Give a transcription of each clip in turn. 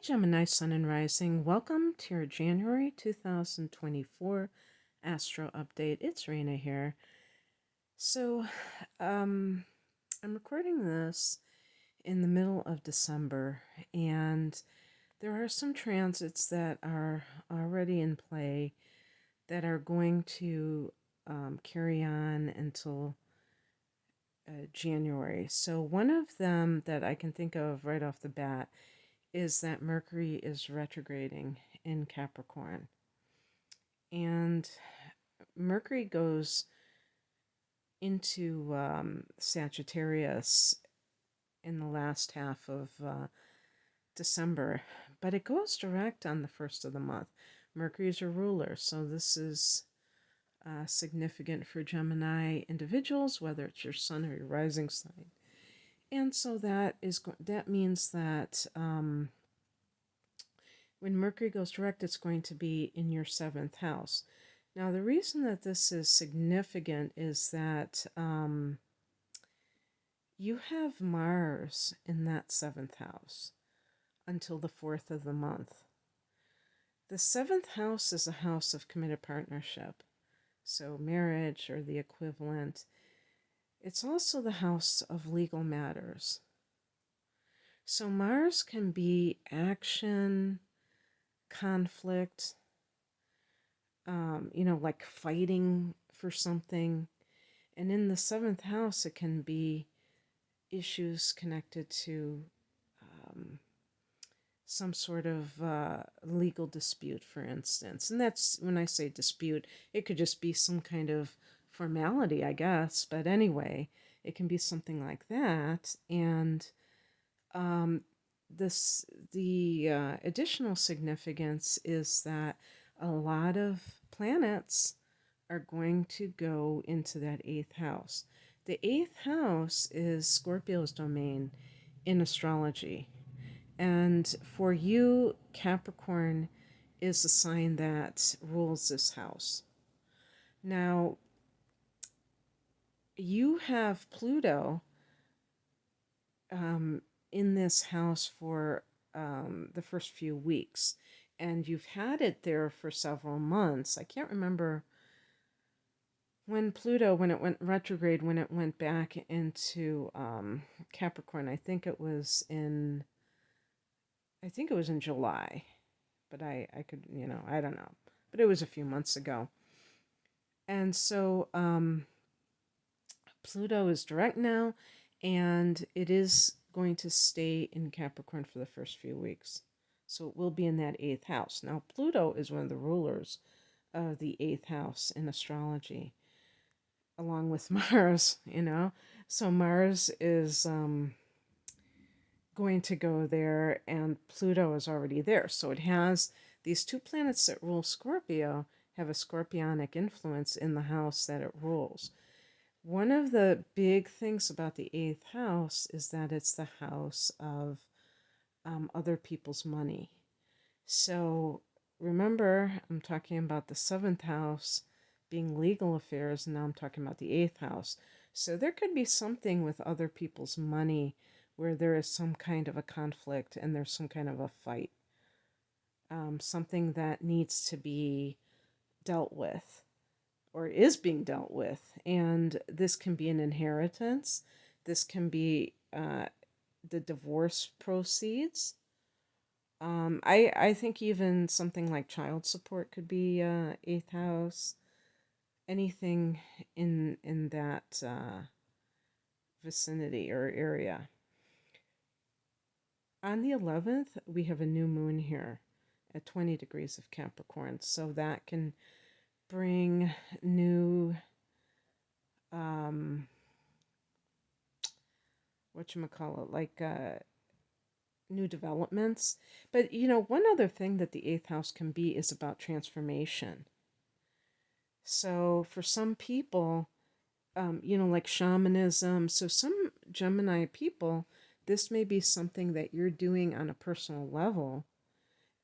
Gemini Sun and Rising. Welcome to your January 2024 Astro Update. It's Rena here. So, I'm recording this in the middle of December, and there are some transits that are already in play that are going to carry on until January. So, one of them that I can think of right off the bat is that Mercury is retrograding in Capricorn. And Mercury goes into Sagittarius in the last half of December, but it goes direct on the first of the month. Mercury is your ruler, so this is significant for Gemini individuals, whether it's your sun or your rising sign. And so that means that when Mercury goes direct, it's going to be in your 7th house. Now, the reason that this is significant is that you have Mars in that 7th house until the 4th of the month. The 7th house is a house of committed partnership, so marriage or the equivalent. It's also the house of legal matters. So Mars can be action, conflict, like fighting for something. And in the 7th house, it can be issues connected to some sort of legal dispute, for instance. And that's, when I say dispute, it could just be some kind of formality, I guess. But anyway, it can be something like that. And the additional significance is that a lot of planets are going to go into that 8th house. The 8th house is Scorpio's domain in astrology. And for you, Capricorn is the sign that rules this house. Now, you have Pluto in this house for the first few weeks, and you've had it there for several months. I can't remember when Pluto, when it went retrograde, when it went back into Capricorn. I think it was in July, but I could, I don't know, but it was a few months ago. And so Pluto is direct now, and it is going to stay in Capricorn for the first few weeks. So it will be in that 8th house. Now, Pluto is one of the rulers of the 8th house in astrology, along with Mars, So Mars is going to go there, and Pluto is already there. So it has these two planets that rule Scorpio have a scorpionic influence in the house that it rules. One of the big things about the 8th house is that it's the house of other people's money. So remember, I'm talking about the 7th house being legal affairs, and now I'm talking about the 8th house. So there could be something with other people's money where there is some kind of a conflict and there's some kind of a fight. Something that needs to be dealt with or is being dealt with. And this can be an inheritance. This can be the divorce proceeds. I think even something like child support could be 8th house. Anything in that vicinity or area. On the 11th, we have a new moon here at 20 degrees of Capricorn. So that can bring new, new developments. But, one other thing that the 8th house can be is about transformation. So for some people, like shamanism, so some Gemini people, this may be something that you're doing on a personal level.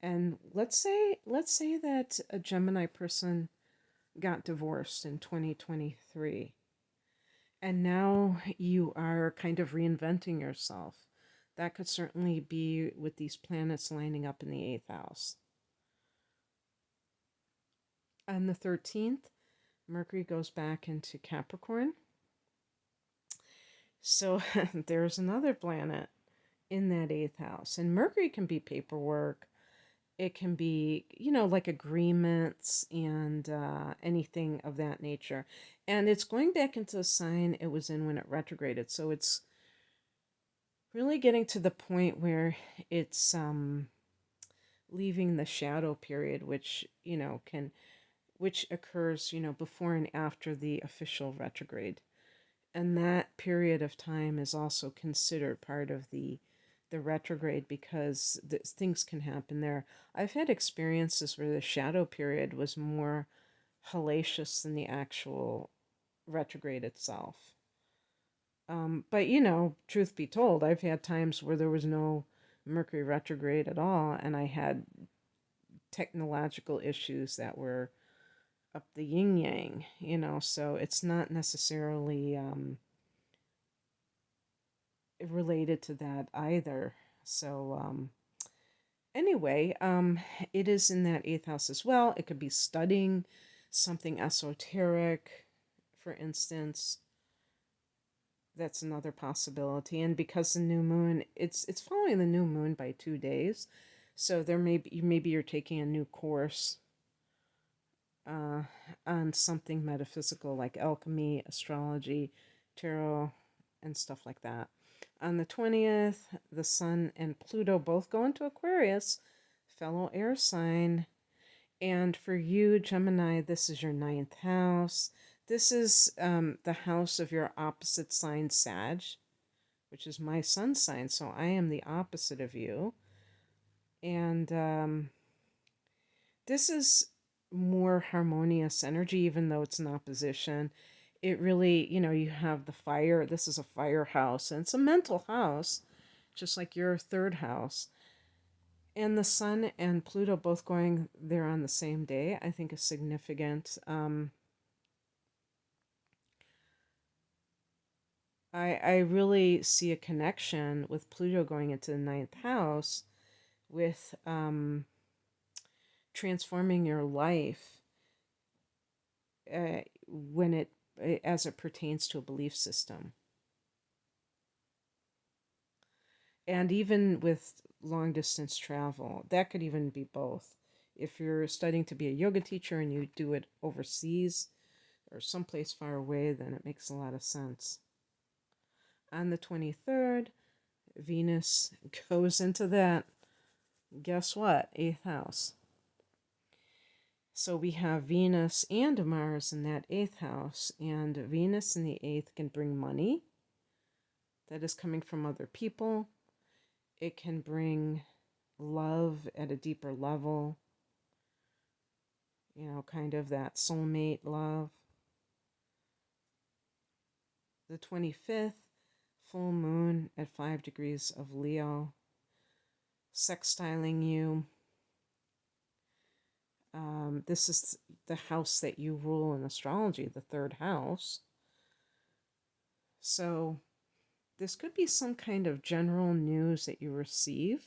And let's say that a Gemini person got divorced in 2023. And now you are kind of reinventing yourself. That could certainly be with these planets lining up in the 8th house. On the 13th, Mercury goes back into Capricorn. So there's another planet in that 8th house. And Mercury can be paperwork. It can be, like agreements and anything of that nature. And it's going back into the sign it was in when it retrograded. So it's really getting to the point where it's leaving the shadow period, which, which occurs, before and after the official retrograde. And that period of time is also considered part of the retrograde because things can happen there. I've had experiences where the shadow period was more hellacious than the actual retrograde itself. But, truth be told, I've had times where there was no Mercury retrograde at all, and I had technological issues that were up the yin yang, so it's not necessarily related to that either. So anyway, it is in that 8th house as well. It could be studying something esoteric, for instance. That's another possibility. And because the new moon, it's following the new moon by 2 days, so there maybe you're taking a new course on something metaphysical like alchemy, astrology, tarot, and stuff like that. On the 20th, the Sun and Pluto both go into Aquarius, fellow air sign. And for you, Gemini, this is your 9th house. This is the house of your opposite sign, Sag, which is my sun sign. So I am the opposite of you. And this is more harmonious energy, even though it's an opposition. It really, you have the fire. This is a fire house, and it's a mental house, just like your 3rd house. And the Sun and Pluto both going there on the same day, I think is significant. I really see a connection with Pluto going into the 9th house with transforming your life as it pertains to a belief system. And even with long distance travel, that could even be both. If you're studying to be a yoga teacher and you do it overseas or someplace far away, then it makes a lot of sense. On the 23rd, Venus goes into that, guess what, 8th house. So we have Venus and Mars in that 8th house, and Venus in the 8th can bring money that is coming from other people. It can bring love at a deeper level, kind of that soulmate love. The 25th, full moon at 5 degrees of Leo, sextiling you. This is the house that you rule in astrology, the 3rd house. So this could be some kind of general news that you receive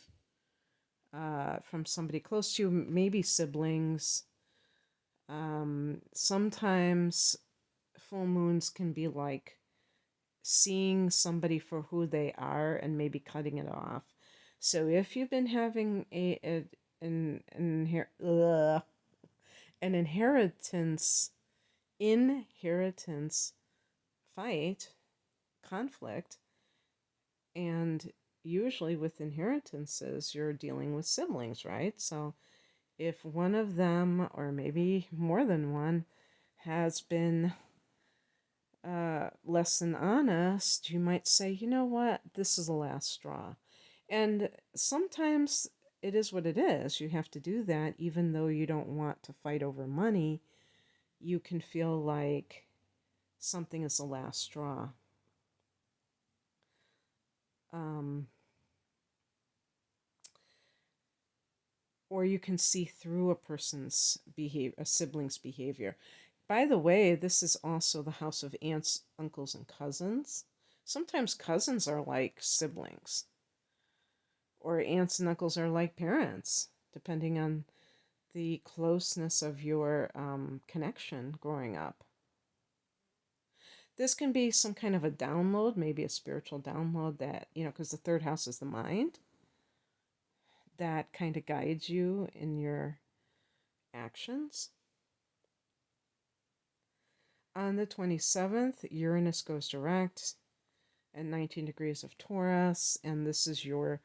from somebody close to you, maybe siblings. Sometimes full moons can be like seeing somebody for who they are and maybe cutting it off. So if you've been having an inheritance fight, conflict, and usually with inheritances, you're dealing with siblings, right? So if one of them, or maybe more than one, has been less than honest, you might say, you know what, this is the last straw. And sometimes it is what it is. You have to do that, even though you don't want to fight over money. You can feel like something is the last straw. Or you can see through a person's behavior, a sibling's behavior. By the way, this is also the house of aunts, uncles, and cousins. Sometimes cousins are like siblings. or aunts and uncles are like parents, depending on the closeness of your connection growing up. This can be some kind of a download, maybe a spiritual download that, because the third house is the mind, that kind of guides you in your actions. On the 27th, Uranus goes direct at 19 degrees of Taurus, and this is your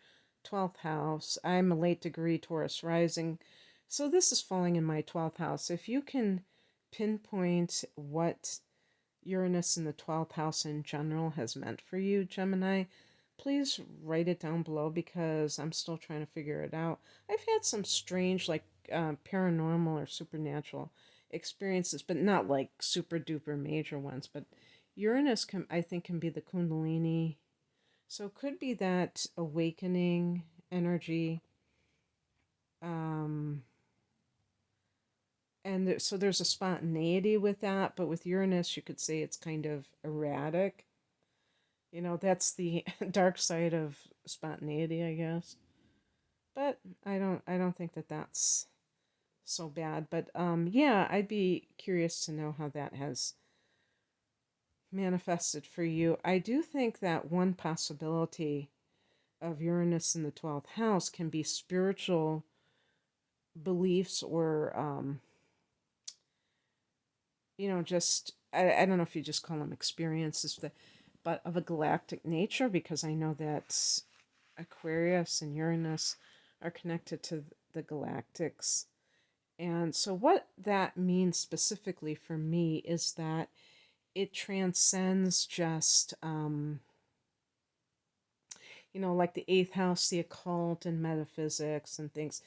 12th house. I'm a late degree Taurus rising, so this is falling in my 12th house. If you can pinpoint what Uranus in the 12th house in general has meant for you, Gemini, please write it down below because I'm still trying to figure it out. I've had some strange, like paranormal or supernatural experiences, but not like super duper major ones. But Uranus, I think, can be the Kundalini. So it could be that awakening energy. And so there's a spontaneity with that, but with Uranus, you could say it's kind of erratic. That's the dark side of spontaneity, I guess. But I don't think that that's so bad. But yeah, I'd be curious to know how that has manifested for you. I do think that one possibility of Uranus in the 12th house can be spiritual beliefs or just I don't know if you just call them experiences, but of a galactic nature, because I know that Aquarius and Uranus are connected to the galactics. And so what that means specifically for me is that it transcends just, like the eighth house, the occult and metaphysics and things.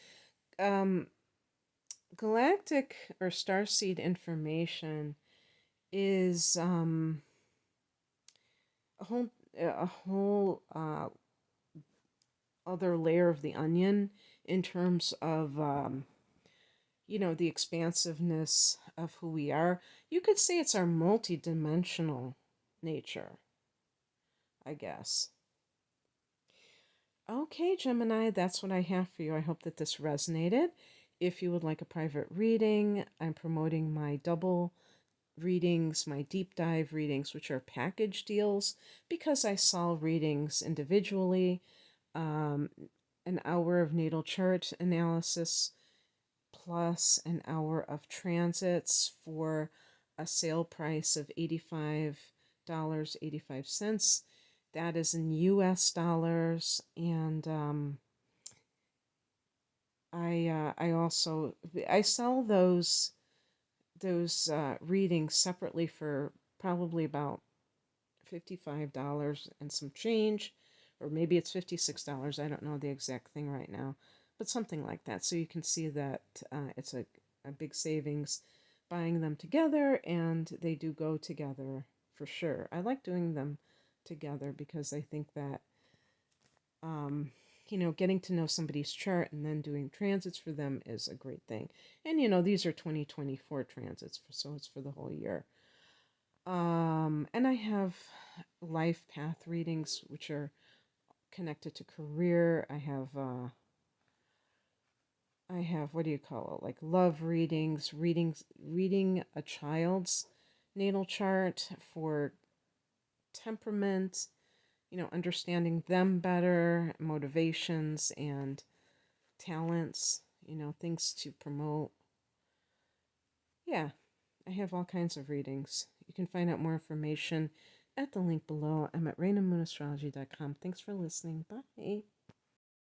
Galactic or starseed information is a whole other layer of the onion in terms of the expansiveness of who we are. You could say it's our multidimensional nature, I guess. Okay, Gemini, that's what I have for you. I hope that this resonated. If you would like a private reading, I'm promoting my double readings, my deep dive readings, which are package deals, because I sell readings individually. An hour of natal chart analysis plus an hour of transits for a sale price of $85.85. That is in US dollars. And I also I sell those readings separately for probably about $55 and some change, or maybe it's $56. I don't know the exact thing right now, but something like that. So you can see that it's a big savings buying them together, and they do go together for sure. I like doing them together because I think that getting to know somebody's chart and then doing transits for them is a great thing. And these are 2024 transits, so it's for the whole year. And I have life path readings, which are connected to career. I have what do you call it? Like love readings, reading a child's natal chart for temperament, understanding them better, motivations and talents, things to promote. Yeah, I have all kinds of readings. You can find out more information at the link below. I'm at RainaMoonAstrology.com. Thanks for listening. Bye.